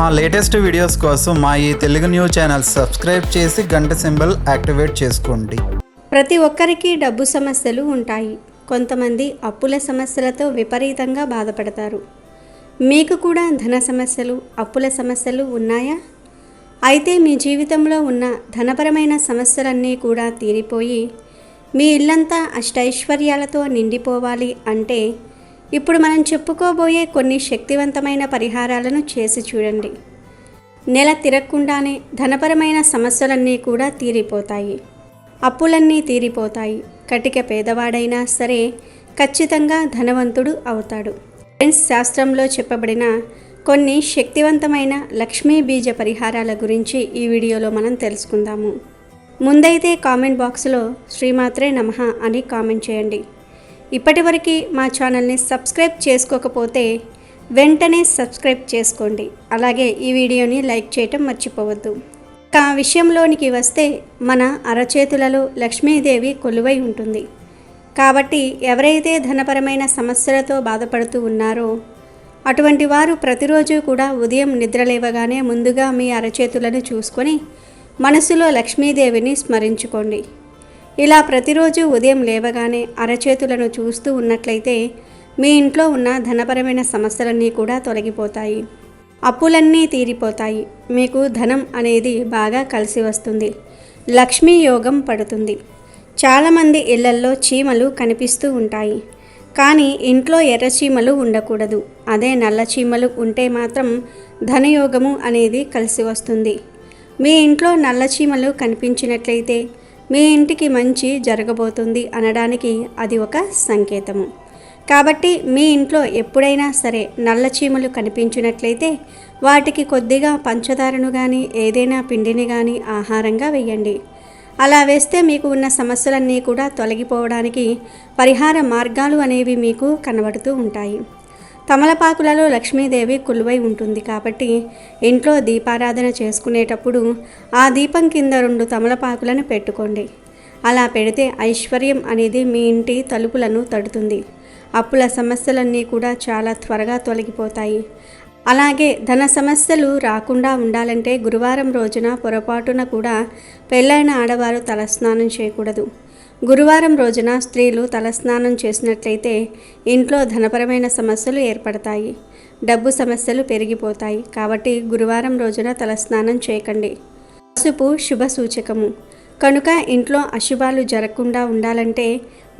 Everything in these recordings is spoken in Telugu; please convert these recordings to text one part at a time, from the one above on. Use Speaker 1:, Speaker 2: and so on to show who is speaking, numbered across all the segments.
Speaker 1: మా లేటెస్ట్ వీడియోస్ కోసం మా ఈ తెలుగు న్యూస్ ఛానల్ సబ్స్క్రైబ్ చేసి గంట సింబల్ యాక్టివేట్ చేసుకోండి.
Speaker 2: ప్రతి ఒక్కరికి డబ్బు సమస్యలు ఉంటాయి. కొంతమంది అప్పుల సమస్యలతో విపరీతంగా బాధపడతారు. మీకు కూడా ధన సమస్యలు, అప్పుల సమస్యలు ఉన్నాయా? అయితే మీ జీవితంలో ఉన్న ధనపరమైన సమస్యలన్నీ కూడా తీరిపోయి మీ ఇల్లంతా అష్టైశ్వర్యాలతో నిండిపోవాలి అంటే ఇప్పుడు మనం చెప్పుకోబోయే కొన్ని శక్తివంతమైన పరిహారాలను చేసి చూడండి. నెల తిరగకుండానే ధనపరమైన సమస్యలన్నీ కూడా తీరిపోతాయి. అప్పులన్నీ తీరిపోతాయి. కటిక పేదవాడైనా సరే ఖచ్చితంగా ధనవంతుడు అవుతాడు. ఫ్రెండ్స్, శాస్త్రంలో చెప్పబడిన కొన్ని శక్తివంతమైన లక్ష్మీ బీజ పరిహారాల గురించి ఈ వీడియోలో మనం తెలుసుకుందాము. ముందైతే కామెంట్ బాక్స్లో శ్రీమాత్రే నమః అని కామెంట్ చేయండి. ఇప్పటివరకు మా ఛానల్ని సబ్స్క్రైబ్ చేసుకోకపోతే వెంటనే సబ్స్క్రైబ్ చేసుకోండి. అలాగే ఈ వీడియోని లైక్ చేయటం మర్చిపోవద్దు. ఆ విషయంలోనికి వస్తే మన అరచేతులలో లక్ష్మీదేవి కొలువై ఉంటుంది. కాబట్టి ఎవరైతే ధనపరమైన సమస్యలతో బాధపడుతూ ఉన్నారో అటువంటి వారు ప్రతిరోజు కూడా ఉదయం నిద్రలేవగానే ముందుగా మీ అరచేతులను చూసుకొని మనసులో లక్ష్మీదేవిని స్మరించుకోండి. ఇలా ప్రతిరోజు ఉదయం లేవగానే అరచేతులను చూస్తూ ఉన్నట్లయితే మీ ఇంట్లో ఉన్న ధనపరమైన సమస్యలన్నీ కూడా తొలగిపోతాయి. అప్పులన్నీ తీరిపోతాయి. మీకు ధనం అనేది బాగా కలిసి వస్తుంది. లక్ష్మీ యోగం పడుతుంది. చాలామంది ఇళ్లల్లో చీమలు కనిపిస్తూ ఉంటాయి. కానీ ఇంట్లో ఎర్ర చీమలు ఉండకూడదు. అదే నల్ల చీమలు ఉంటే మాత్రం ధనయోగము అనేది కలిసి వస్తుంది. మీ ఇంట్లో నల్ల చీమలు కనిపించినట్లయితే మీ ఇంటికి మంచి జరగబోతుంది అనడానికి అది ఒక సంకేతము. కాబట్టి మీ ఇంట్లో ఎప్పుడైనా సరే నల్ల చీమలు కనిపించినట్లయితే వాటికి కొద్దిగా పంచదారను కానీ ఏదైనా పిండిని కానీ ఆహారంగా వేయండి. అలా వేస్తే మీకు ఉన్న సమస్యలన్నీ కూడా తొలగిపోవడానికి పరిహార మార్గాలు అనేవి మీకు కనబడుతూ ఉంటాయి. తమలపాకులలో లక్ష్మీదేవి కొలువై ఉంటుంది. కాబట్టి ఇంట్లో దీపారాధన చేసుకునేటప్పుడు ఆ దీపం కింద 2 తమలపాకులను పెట్టుకోండి. అలా పెడితే ఐశ్వర్యం అనేది మీ ఇంటి తలుపులను తడుతుంది. అప్పుల సమస్యలన్నీ కూడా చాలా త్వరగా తొలగిపోతాయి. అలాగే ధన సమస్యలు రాకుండా ఉండాలంటే గురువారం రోజున పొరపాటున కూడా పెళ్ళైన ఆడవారు తలస్నానం చేయకూడదు. గురువారం రోజున స్త్రీలు తలస్నానం చేసినట్లయితే ఇంట్లో ధనపరమైన సమస్యలు ఏర్పడతాయి. డబ్బు సమస్యలు పెరిగిపోతాయి. కాబట్టి గురువారం రోజున తలస్నానం చేయకండి. పసుపు శుభ సూచకము కనుక ఇంట్లో అశుభాలు జరగకుండా ఉండాలంటే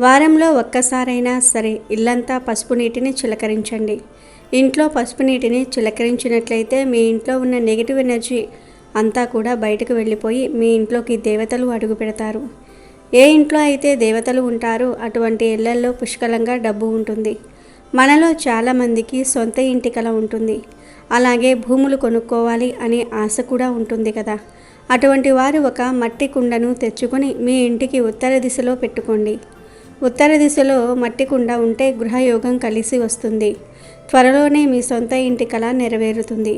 Speaker 2: వారంలో ఒక్కసారైనా సరే ఇల్లంతా పసుపు నీటిని చిలకరించండి. ఇంట్లో పసుపు నీటిని చిలకరించినట్లయితే మీ ఇంట్లో ఉన్న నెగిటివ్ ఎనర్జీ అంతా కూడా బయటకు వెళ్ళిపోయి మీ ఇంట్లోకి దేవతలు అడుగు పెడతారు. ఏ ఇంట్లో అయితే దేవతలు ఉంటారో అటువంటి ఇళ్లల్లో పుష్కలంగా డబ్బు ఉంటుంది. మనలో చాలామందికి సొంత ఇంటి కల ఉంటుంది. అలాగే భూములు కొనుక్కోవాలి అనే ఆశ కూడా ఉంటుంది కదా. అటువంటి వారు ఒక మట్టి కుండను తెచ్చుకొని మీ ఇంటికి ఉత్తర దిశలో పెట్టుకోండి. ఉత్తర దిశలో మట్టి కుండ ఉంటే గృహయోగం కలిసి వస్తుంది. త్వరలోనే మీ సొంత ఇంటి కల నెరవేరుతుంది.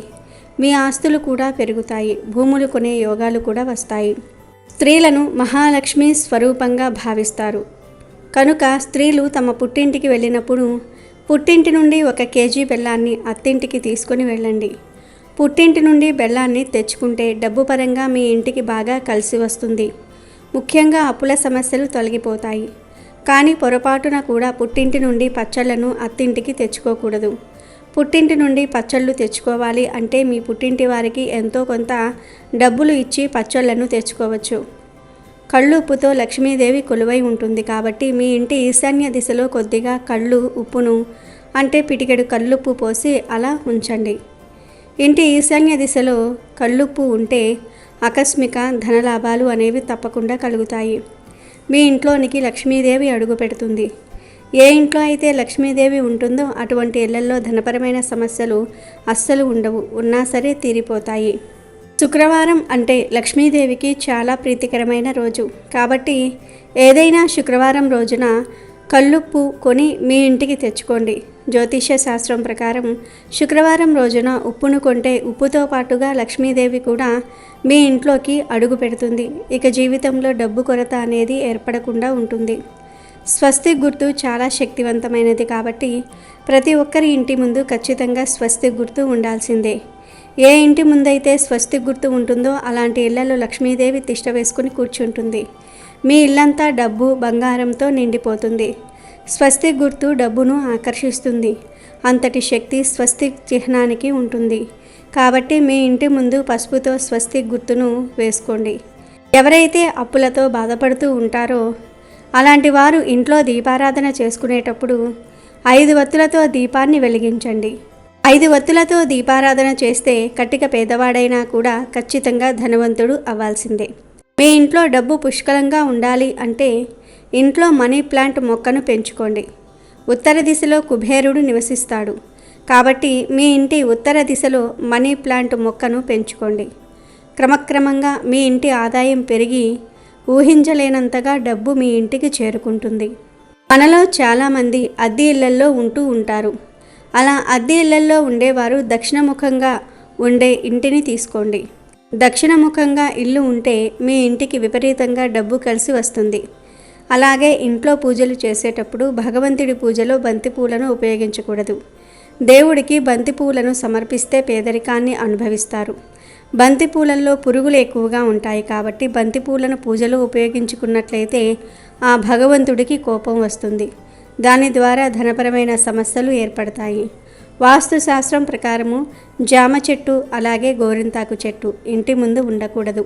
Speaker 2: మీ ఆస్తులు కూడా పెరుగుతాయి. భూములు కొనే యోగాలు కూడా వస్తాయి. స్త్రీలను మహాలక్ష్మి స్వరూపంగా భావిస్తారు. కనుక స్త్రీలు తమ పుట్టింటికి వెళ్ళినప్పుడు పుట్టింటి నుండి 1 కేజీ బెల్లాన్ని అత్తింటికి తీసుకొని వెళ్ళండి. పుట్టింటి నుండి బెల్లాన్ని తెచ్చుకుంటే డబ్బు పరంగా మీ ఇంటికి బాగా కలిసి వస్తుంది. ముఖ్యంగా అప్పుల సమస్యలు తొలగిపోతాయి. కానీ పొరపాటున కూడా పుట్టింటి నుండి పచ్చళ్లను అత్తింటికి తెచ్చుకోకూడదు. పుట్టింటి నుండి పచ్చళ్ళు తెచ్చుకోవాలి అంటే మీ పుట్టింటి వారికి ఎంతో కొంత డబ్బులు ఇచ్చి పచ్చళ్లను తెచ్చుకోవచ్చు. కళ్ళు ఉప్పుతో లక్ష్మీదేవి కొలువై ఉంటుంది. కాబట్టి మీ ఇంటి ఈశాన్య దిశలో కొద్దిగా కళ్ళు ఉప్పును అంటే పిటికెడు కళ్ళుప్పు పోసి అలా ఉంచండి. ఇంటి ఈశాన్య దిశలో కళ్ళుప్పు ఉంటే ఆకస్మిక ధనలాభాలు అనేవి తప్పకుండా కలుగుతాయి. మీ ఇంట్లోనికి లక్ష్మీదేవి అడుగు పెడుతుంది. ఏ ఇంట్లో అయితే లక్ష్మీదేవి ఉంటుందో అటువంటి ఇళ్లల్లో ధనపరమైన సమస్యలు అస్సలు ఉండవు. ఉన్నా సరే తీరిపోతాయి. శుక్రవారం అంటే లక్ష్మీదేవికి చాలా ప్రీతికరమైన రోజు. కాబట్టి ఏదైనా శుక్రవారం రోజున కళ్ళుప్పు కొని మీ ఇంటికి తెచ్చుకోండి. జ్యోతిష్య శాస్త్రం ప్రకారం శుక్రవారం రోజున ఉప్పును కొంటే ఉప్పుతో పాటుగా లక్ష్మీదేవి కూడా మీ ఇంట్లోకి అడుగు పెడుతుంది. ఇక జీవితంలో డబ్బు కొరత అనేది ఏర్పడకుండా ఉంటుంది. స్వస్తిక్ గుర్తు చాలా శక్తివంతమైనది. కాబట్టి ప్రతి ఒక్కరి ఇంటి ముందు ఖచ్చితంగా స్వస్తిక్ గుర్తు ఉండాల్సిందే. ఏ ఇంటి ముందైతే స్వస్తి గుర్తు ఉంటుందో అలాంటి ఇళ్లలో లక్ష్మీదేవి తిష్ట వేసుకుని కూర్చుంటుంది. మీ ఇల్లంతా డబ్బు బంగారంతో నిండిపోతుంది. స్వస్తి గుర్తు డబ్బును ఆకర్షిస్తుంది. అంతటి శక్తి స్వస్తి చిహ్నానికి ఉంటుంది. కాబట్టి మీ ఇంటి ముందు పసుపుతో స్వస్తి గుర్తును వేసుకోండి. ఎవరైతే అప్పులతో బాధపడుతూ ఉంటారో అలాంటి వారు ఇంట్లో దీపారాధన చేసుకునేటప్పుడు 5 వత్తులతో దీపాన్ని వెలిగించండి. 5 వత్తులతో దీపారాధన చేస్తే కట్టిక పేదవాడైనా కూడా ఖచ్చితంగా ధనవంతుడు అవ్వాల్సిందే. మీ ఇంట్లో డబ్బు పుష్కలంగా ఉండాలి అంటే ఇంట్లో మనీ ప్లాంట్ మొక్కను పెంచుకోండి. ఉత్తర దిశలో కుబేరుడు నివసిస్తాడు. కాబట్టి మీ ఇంటి ఉత్తర దిశలో మనీ ప్లాంట్ మొక్కను పెంచుకోండి. క్రమక్రమంగా మీ ఇంటి ఆదాయం పెరిగి ఊహించలేనంతగా డబ్బు మీ ఇంటికి చేరుకుంటుంది. మనలో చాలామంది అద్దె ఇళ్లల్లో ఉంటూ ఉంటారు. అలా అద్దె ఇళ్లల్లో ఉండేవారు దక్షిణముఖంగా ఉండే ఇంటిని తీసుకోండి. దక్షిణముఖంగా ఇల్లు ఉంటే మీ ఇంటికి విపరీతంగా డబ్బు కలిసి వస్తుంది. అలాగే ఇంట్లో పూజలు చేసేటప్పుడు భగవంతుడి పూజలో బంతిపూలను ఉపయోగించకూడదు. దేవుడికి బంతిపూలను సమర్పిస్తే పేదరికాన్ని అనుభవిస్తారు. బంతిపూలల్లో పురుగులు ఎక్కువగా ఉంటాయి కాబట్టి బంతిపూలను పూజలో ఉపయోగించుకున్నట్లయితే ఆ భగవంతుడికి కోపం వస్తుంది. దాని ద్వారా ధనపరమైన సమస్యలు ఏర్పడతాయి. వాస్తుశాస్త్రం ప్రకారము జామ చెట్టు అలాగే గోరింతాకు చెట్టు ఇంటి ముందు ఉండకూడదు.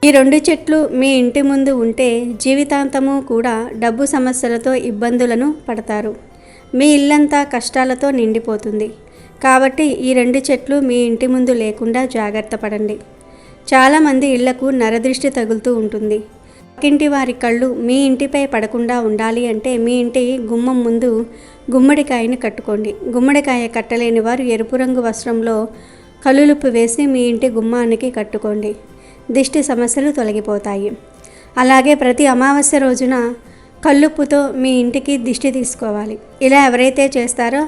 Speaker 2: ఈ 2 చెట్లు మీ ఇంటి ముందు ఉంటే జీవితాంతము కూడా డబ్బు సమస్యలతో ఇబ్బందులను పడతారు. మీ ఇల్లంతా కష్టాలతో నిండిపోతుంది. కాబట్టి ఈ 2 చెట్లు మీ ఇంటి ముందు లేకుండా జాగ్రత్త పడండి. చాలామంది ఇళ్లకు నరదృష్టి తగులుతూ ఉంటుంది. పక్కింటి వారి కళ్ళు మీ ఇంటిపై పడకుండా ఉండాలి అంటే మీ ఇంటి గుమ్మం ముందు గుమ్మడికాయని కట్టుకోండి. గుమ్మడికాయ కట్టలేని వారు ఎరుపు రంగు వస్త్రంలో కలులుపు వేసి మీ ఇంటి గుమ్మానికి కట్టుకోండి. దిష్టి సమస్యలు తొలగిపోతాయి. అలాగే ప్రతి అమావాస్య రోజున కల్లుప్పుతో మీ ఇంటికి దిష్టి తీసుకోవాలి. ఇలా ఎవరైతే చేస్తారో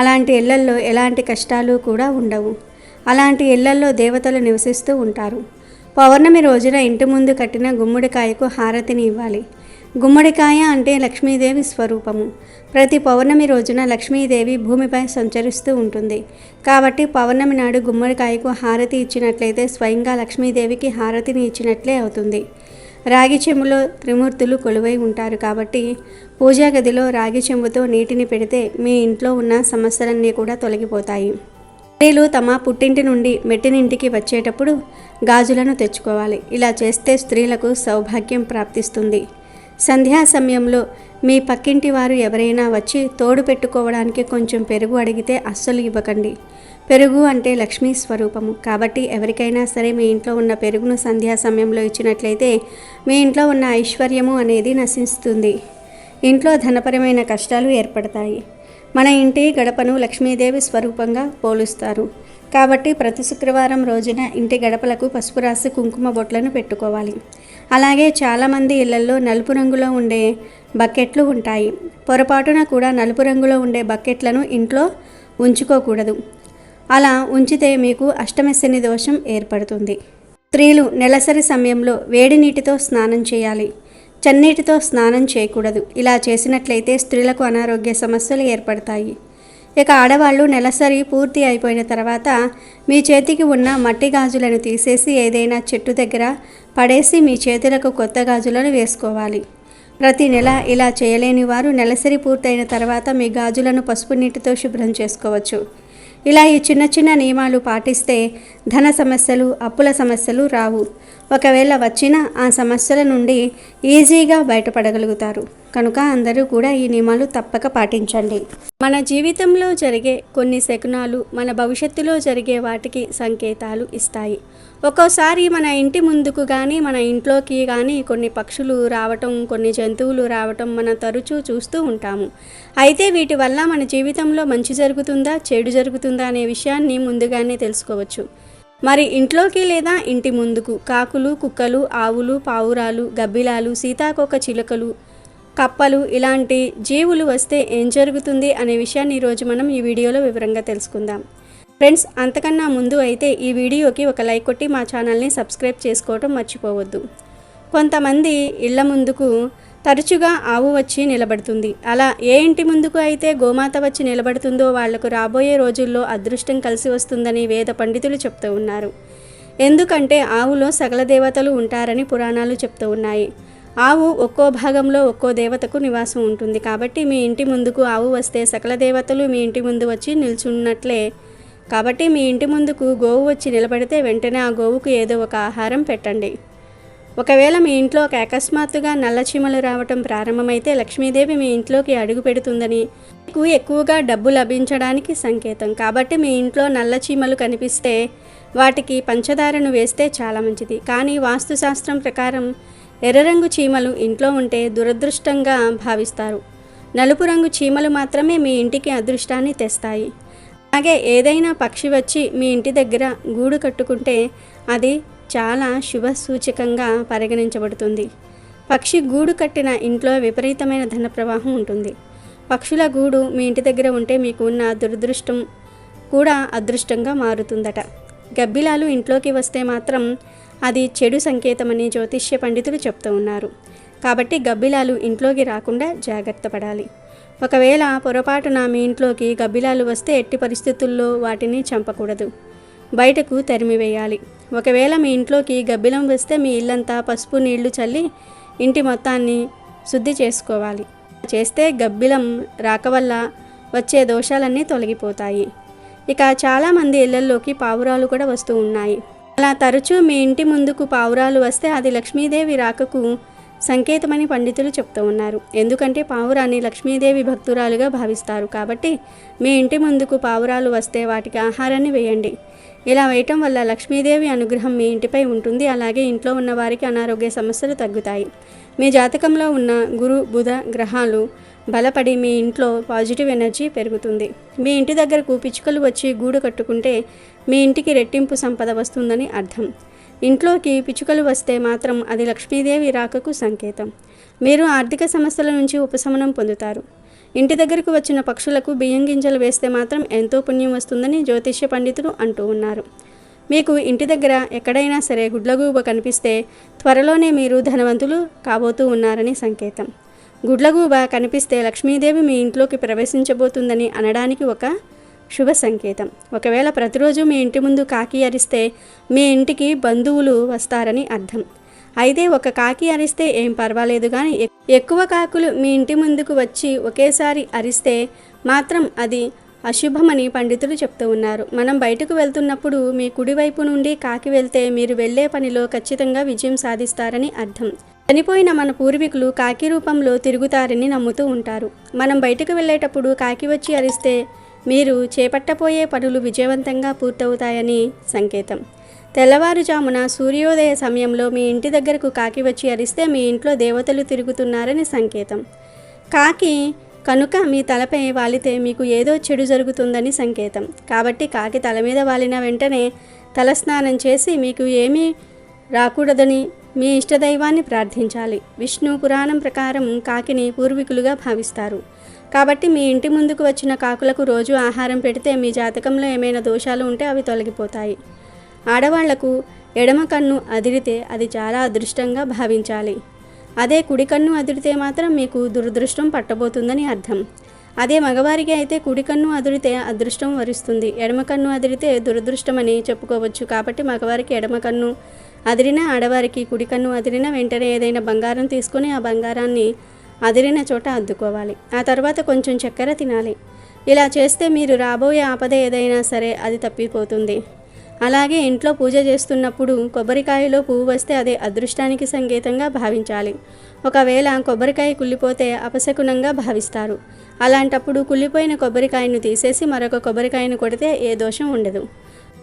Speaker 2: అలాంటి ఇళ్లల్లో ఎలాంటి కష్టాలు కూడా ఉండవు. అలాంటి ఇళ్లల్లో దేవతలు నివసిస్తూ ఉంటారు. పౌర్ణమి రోజున ఇంటి ముందు కట్టిన గుమ్మడికాయకు హారతిని ఇవ్వాలి. గుమ్మడికాయ అంటే లక్ష్మీదేవి స్వరూపము. ప్రతి పౌర్ణమి రోజున లక్ష్మీదేవి భూమిపై సంచరిస్తూ ఉంటుంది. కాబట్టి పౌర్ణమి నాడు గుమ్మడికాయకు హారతి ఇచ్చినట్లయితే స్వయంగా లక్ష్మీదేవికి హారతిని ఇచ్చినట్లే అవుతుంది. రాగి చెంబులో త్రిమూర్తులు కొలువై ఉంటారు కాబట్టి పూజా గదిలో రాగి చెంబుతో నీటిని పెడితే మీ ఇంట్లో ఉన్న సమస్యలన్నీ కూడా తొలగిపోతాయి. స్త్రీలు తమ పుట్టింటి నుండి మెట్టినింటికి వచ్చేటప్పుడు గాజులను తెచ్చుకోవాలి. ఇలా చేస్తే స్త్రీలకు సౌభాగ్యం ప్రాప్తిస్తుంది. సంధ్యా సమయంలో మీ పక్కింటి వారు ఎవరైనా వచ్చి తోడు పెట్టుకోవడానికి కొంచెం పెరుగు అడిగితే అస్సలు ఇవ్వకండి. పెరుగు అంటే లక్ష్మీ స్వరూపము. కాబట్టి ఎవరికైనా సరే మీ ఇంట్లో ఉన్న పెరుగును సంధ్యా సమయంలో ఇచ్చినట్లయితే మీ ఇంట్లో ఉన్న ఐశ్వర్యము అనేది నశిస్తుంది. ఇంట్లో ధనపరమైన కష్టాలు ఏర్పడతాయి. మన ఇంటి గడపను లక్ష్మీదేవి స్వరూపంగా పోలుస్తారు. కాబట్టి ప్రతి శుక్రవారం రోజున ఇంటి గడపలకు పసుపు రాసి కుంకుమ బొట్లను పెట్టుకోవాలి. అలాగే చాలామంది ఇళ్లల్లో నలుపు రంగులో ఉండే బకెట్లు ఉంటాయి. పొరపాటున కూడా నలుపు రంగులో ఉండే బకెట్లను ఇంట్లో ఉంచుకోకూడదు. అలా ఉంచితే మీకు అష్టమశని దోషం ఏర్పడుతుంది. స్త్రీలు నెలసరి సమయంలో వేడి నీటితో స్నానం చేయాలి. చన్నీటితో స్నానం చేయకూడదు. ఇలా చేసినట్లయితే స్త్రీలకు అనారోగ్య సమస్యలు ఏర్పడతాయి. ఇక ఆడవాళ్ళు నెలసరి పూర్తి అయిపోయిన తర్వాత మీ చేతికి ఉన్న మట్టి గాజులను తీసేసి ఏదైనా చెట్టు దగ్గర పడేసి మీ చేతులకు కొత్త గాజులను వేసుకోవాలి. ప్రతి నెల ఇలా చేయలేని వారు నెలసరి పూర్తయిన తర్వాత మీ గాజులను పసుపు నీటితో శుభ్రం చేసుకోవచ్చు. ఇలా ఈ చిన్న చిన్న నియమాలు పాటిస్తే ధన సమస్యలు, అప్పుల సమస్యలు రావు. ఒకవేళ వచ్చినా ఆ సమస్యల నుండి ఈజీగా బయటపడగలుగుతారు. కనుక అందరూ కూడా ఈ నియమాలు తప్పక పాటించండి. మన జీవితంలో జరిగే కొన్ని శకునాలు మన భవిష్యత్తులో జరిగే వాటికి సంకేతాలు ఇస్తాయి. ఒక్కోసారి మన ఇంటి ముందుకు కానీ మన ఇంట్లోకి కానీ కొన్ని పక్షులు రావటం, కొన్ని జంతువులు రావటం మనం తరచూ చూస్తూ ఉంటాము. అయితే వీటి వల్ల మన జీవితంలో మంచి జరుగుతుందా, చెడు జరుగుతుందా అనే విషయాన్ని ముందుగానే తెలుసుకోవచ్చు. మరి ఇంట్లోకి లేదా ఇంటి ముందుకు కాకులు, కుక్కలు, ఆవులు, పావురాలు, గబ్బిలాలు, సీతాకోక చిలుకలు, కప్పలు ఇలాంటి జీవులు వస్తే ఏం జరుగుతుంది అనే విషయాన్ని ఈరోజు మనం ఈ వీడియోలో వివరంగా తెలుసుకుందాం. ఫ్రెండ్స్, అంతకన్నా ముందు అయితే ఈ వీడియోకి ఒక లైక్ కొట్టి మా ఛానల్ని సబ్స్క్రైబ్ చేసుకోవటం మర్చిపోవద్దు. కొంతమంది ఇళ్ల ముందుకు తరచుగా ఆవు వచ్చి నిలబడుతుంది. అలా ఏ ఇంటి ముందుకు అయితే గోమాత వచ్చి నిలబడుతుందో వాళ్లకు రాబోయే రోజుల్లో అదృష్టం కలిసి వస్తుందని వేద పండితులు చెప్తూ ఉన్నారు. ఎందుకంటే ఆవులో సకల దేవతలు ఉంటారని పురాణాలు చెప్తూ ఉన్నాయి. ఆవు ఒక్కో భాగంలో ఒక్కో దేవతకు నివాసం ఉంటుంది. కాబట్టి మీ ఇంటి ముందుకు ఆవు వస్తే సకల దేవతలు మీ ఇంటి ముందు వచ్చి నిల్చున్నట్లే. కాబట్టి మీ ఇంటి ముందుకు గోవు వచ్చి నిలబడితే వెంటనే ఆ గోవుకు ఏదో ఒక ఆహారం పెట్టండి. ఒకవేళ మీ ఇంట్లో ఒక అకస్మాత్తుగా నల్ల చీమలు రావటం ప్రారంభమైతే లక్ష్మీదేవి మీ ఇంట్లోకి అడుగు పెడుతుందని, మీకు ఎక్కువగా డబ్బు లభించడానికి సంకేతం. కాబట్టి మీ ఇంట్లో నల్ల చీమలు కనిపిస్తే వాటికి పంచదారను వేస్తే చాలా మంచిది. కానీ వాస్తుశాస్త్రం ప్రకారం ఎర్ర రంగు చీమలు ఇంట్లో ఉంటే దురదృష్టంగా భావిస్తారు. నలుపు రంగు చీమలు మాత్రమే మీ ఇంటికి అదృష్టాన్ని తెస్తాయి. అలాగే ఏదైనా పక్షి వచ్చి మీ ఇంటి దగ్గర గూడు కట్టుకుంటే అది చాలా శుభ సూచకంగా పరిగణించబడుతుంది. పక్షి గూడు కట్టిన ఇంట్లో విపరీతమైన ధన ప్రవాహం ఉంటుంది. పక్షుల గూడు మీ ఇంటి దగ్గర ఉంటే మీకు ఉన్న దురదృష్టం కూడా అదృష్టంగా మారుతుందట. గబ్బిలాలు ఇంట్లోకి వస్తే మాత్రం అది చెడు సంకేతమని జ్యోతిష్య పండితులు చెప్తూ ఉన్నారు. కాబట్టి గబ్బిలాలు ఇంట్లోకి రాకుండా జాగ్రత్త పడాలి. ఒకవేళ పొరపాటున మీ ఇంట్లోకి గబ్బిలాలు వస్తే ఎట్టి పరిస్థితుల్లో వాటిని చంపకూడదు, బయటకు తరిమివేయాలి. ఒకవేళ మీ ఇంట్లోకి గబ్బిలం వస్తే మీ ఇల్లంతా పసుపు నీళ్లు చల్లి ఇంటి మొత్తాన్ని శుద్ధి చేసుకోవాలి. చేస్తే గబ్బిలం రాక వల్ల వచ్చే దోషాలన్నీ తొలగిపోతాయి. ఇక చాలామంది ఇళ్లల్లోకి పావురాలు కూడా వస్తూ ఉన్నాయి. అలా తరచూ మీ ఇంటి ముందుకు పావురాలు వస్తే అది లక్ష్మీదేవి రాకకు సంకేతమని పండితులు చెప్తూ ఉన్నారు. ఎందుకంటే పావురాన్ని లక్ష్మీదేవి భక్తురాలుగా భావిస్తారు. కాబట్టి మీ ఇంటి ముందుకు పావురాలు వస్తే వాటికి ఆహారాన్ని వేయండి. ఇలా వేయటం వల్ల లక్ష్మీదేవి అనుగ్రహం మీ ఇంటిపై ఉంటుంది. అలాగే ఇంట్లో ఉన్న వారికి అనారోగ్య సమస్యలు తగ్గుతాయి. మీ జాతకంలో ఉన్న గురు బుధ గ్రహాలు బలపడి మీ ఇంట్లో పాజిటివ్ ఎనర్జీ పెరుగుతుంది. మీ ఇంటి దగ్గరకు పిచ్చుకలు వచ్చి గూడు కట్టుకుంటే మీ ఇంటికి రెట్టింపు సంపద వస్తుందని అర్థం. ఇంట్లోకి పిచ్చుకలు వస్తే మాత్రం అది లక్ష్మీదేవి రాకకు సంకేతం. మీరు ఆర్థిక సమస్యల నుంచి ఉపశమనం పొందుతారు. ఇంటి దగ్గరకు వచ్చిన పక్షులకు బియ్యం గింజలు వేస్తే మాత్రం ఎంతో పుణ్యం వస్తుందని జ్యోతిష్య పండితులు అంటూ ఉన్నారు. మీకు ఇంటి దగ్గర ఎక్కడైనా సరే గుడ్లగూబ కనిపిస్తే త్వరలోనే మీరు ధనవంతులు కాబోతూ ఉన్నారని సంకేతం. గుడ్లగూబ కనిపిస్తే లక్ష్మీదేవి మీ ఇంట్లోకి ప్రవేశించబోతుందని అనడానికి ఒక శుభ సంకేతం. ఒకవేళ ప్రతిరోజు మీ ఇంటి ముందు కాకి అరిస్తే మీ ఇంటికి బంధువులు వస్తారని అర్థం. అయితే ఒక కాకి అరిస్తే ఏం పర్వాలేదు, కానీ ఎక్కువ కాకులు మీ ఇంటి ముందుకు వచ్చి ఒకేసారి అరిస్తే మాత్రం అది అశుభమని పండితులు చెప్తూ ఉన్నారు. మనం బయటకు వెళ్తున్నప్పుడు మీ కుడివైపు నుండి కాకి వెళ్తే మీరు వెళ్ళే పనిలో ఖచ్చితంగా విజయం సాధిస్తారని అర్థం. చనిపోయిన మన పూర్వీకులు కాకి రూపంలో తిరుగుతారని నమ్ముతూ ఉంటారు. మనం బయటకు వెళ్ళేటప్పుడు కాకి వచ్చి అరిస్తే మీరు చేపట్టబోయే పనులు విజయవంతంగా పూర్తవుతాయని సంకేతం. తెల్లవారుజామున సూర్యోదయ సమయంలో మీ ఇంటి దగ్గరకు కాకి వచ్చి అరిస్తే మీ ఇంట్లో దేవతలు తిరుగుతున్నారని సంకేతం. కాకి కనుక మీ తలపై వాలితే మీకు ఏదో చెడు జరుగుతుందని సంకేతం. కాబట్టి కాకి తల మీద వాలిన వెంటనే తలస్నానం చేసి మీకు ఏమీ రాకూడదని మీ ఇష్టదైవాన్ని ప్రార్థించాలి. విష్ణు పురాణం ప్రకారం కాకిని పూర్వీకులుగా భావిస్తారు. కాబట్టి మీ ఇంటి ముందుకు వచ్చిన కాకులకు రోజు ఆహారం పెడితే మీ జాతకంలో ఏమైనా దోషాలు ఉంటే అవి తొలగిపోతాయి. ఆడవాళ్లకు ఎడమ కన్ను అదిరితే అది చాలా అదృష్టంగా భావించాలి. అదే కుడి కన్ను అదిరితే మాత్రం మీకు దురదృష్టం పట్టబోతుందని అర్థం. అదే మగవారికి అయితే కుడి కన్ను అదిరితే అదృష్టం వరిస్తుంది, ఎడమ కన్ను అదిరితే దురదృష్టమని చెప్పుకోవచ్చు. కాబట్టి మగవారికి ఎడమ కన్ను అదిరినా, ఆడవారికి కుడి కన్ను అదిరినా వెంటనే ఏదైనా బంగారం తీసుకొని ఆ బంగారాన్ని అదిరిన చోట అద్దుకోవాలి. ఆ తర్వాత కొంచెం చక్కెర తినాలి. ఇలా చేస్తే మీరు రాబోయే ఆపద ఏదైనా సరే అది తప్పిపోతుంది. అలాగే ఇంట్లో పూజ చేస్తున్నప్పుడు కొబ్బరికాయలో పువ్వు వస్తే అది అదృష్టానికి సంకేతంగా భావించాలి. ఒకవేళ కొబ్బరికాయ కుళ్ళిపోతే అపశకునంగా భావిస్తారు. అలాంటప్పుడు కుళ్ళిపోయిన కొబ్బరికాయను తీసేసి మరొక కొబ్బరికాయను కొడితే ఏ దోషం ఉండదు.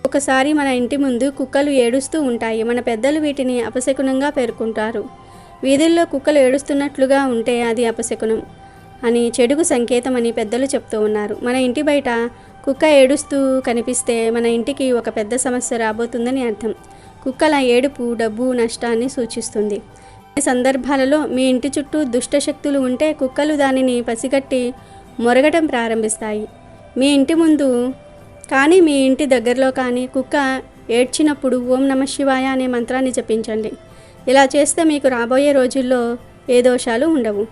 Speaker 2: ఒకసారి మన ఇంటి ముందు కుక్కలు ఏడుస్తూ ఉంటాయి. మన పెద్దలు వీటిని అపశకునంగా పేర్కొంటారు. వీధుల్లో కుక్కలు ఏడుస్తున్నట్లుగా ఉంటే అది అపశకునం అని, చెడుకు సంకేతం అని పెద్దలు చెప్తూ ఉన్నారు. మన ఇంటి బయట కుక్క ఏడుస్తూ కనిపిస్తే మన ఇంటికి ఒక పెద్ద సమస్య రాబోతుందని అర్థం. కుక్కల ఏడుపు డబ్బు నష్టాన్ని సూచిస్తుంది. ఈ సందర్భాలలో మీ ఇంటి చుట్టూ దుష్ట శక్తులు ఉంటే కుక్కలు దానిని పసిగట్టి మొరగటం ప్రారంభిస్తాయి. మీ ఇంటి ముందు కానీ మీ ఇంటి దగ్గరలో కానీ కుక్క ఏడ్చినప్పుడు ఓం నమః శివాయ అనే మంత్రాన్ని జపించండి. ఇలా చేస్తే మీకు రాబోయే రోజుల్లో ఏ దోషాలు ఉండవు.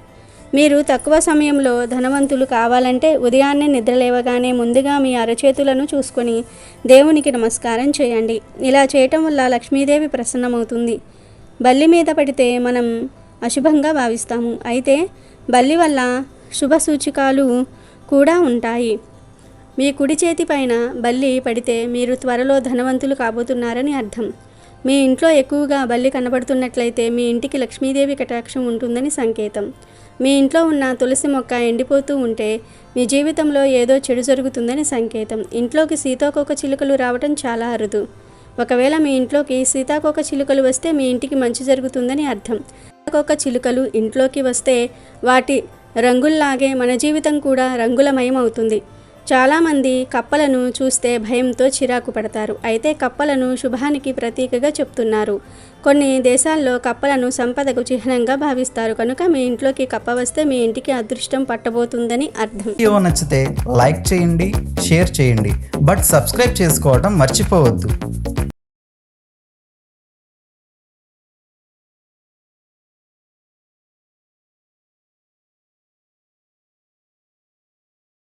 Speaker 2: మీరు తక్కువ సమయంలో ధనవంతులు కావాలంటే ఉదయాన్నే నిద్రలేవగానే ముందుగా మీ అరచేతులను చూసుకొని దేవునికి నమస్కారం చేయండి. ఇలా చేయటం వల్ల లక్ష్మీదేవి ప్రసన్నమవుతుంది. బల్లి మీద పడితే మనం అశుభంగా భావిస్తాము. అయితే బల్లి వల్ల శుభ సూచికలు కూడా ఉంటాయి. మీ కుడి చేతి పైన బల్లి పడితే మీరు త్వరలో ధనవంతులు కాబోతున్నారని అర్థం. మీ ఇంట్లో ఎక్కువగా బల్లి కనబడుతున్నట్లయితే మీ ఇంటికి లక్ష్మీదేవి కటాక్షం ఉంటుందని సంకేతం. మీ ఇంట్లో ఉన్న తులసి మొక్క ఎండిపోతూ ఉంటే మీ జీవితంలో ఏదో చెడు జరుగుతుందని సంకేతం. ఇంట్లోకి సీతాకోక చిలుకలు రావటం చాలా అరుదు. ఒకవేళ మీ ఇంట్లోకి సీతాకోక చిలుకలు వస్తే మీ ఇంటికి మంచి జరుగుతుందని అర్థం. సీతాకోక చిలుకలు ఇంట్లోకి వస్తే వాటి రంగుల్లాగే మన జీవితం కూడా రంగులమయం అవుతుంది. చాలామంది కప్పలను చూస్తే భయంతో చిరాకు పడతారు. అయితే కప్పలను శుభానికి ప్రతీకగా చెప్తున్నారు. కొన్ని దేశాల్లో కప్పలను సంపదకు చిహ్నంగా భావిస్తారు. కనుక మీ ఇంట్లోకి కప్ప వస్తే మీ ఇంటికి అదృష్టం పట్టబోతుందని అర్థం.
Speaker 1: వీడియో నచ్చితే లైక్ చేయండి, షేర్ చేయండి, బట్ సబ్స్క్రైబ్ చేసుకోవడం మర్చిపోవద్దు.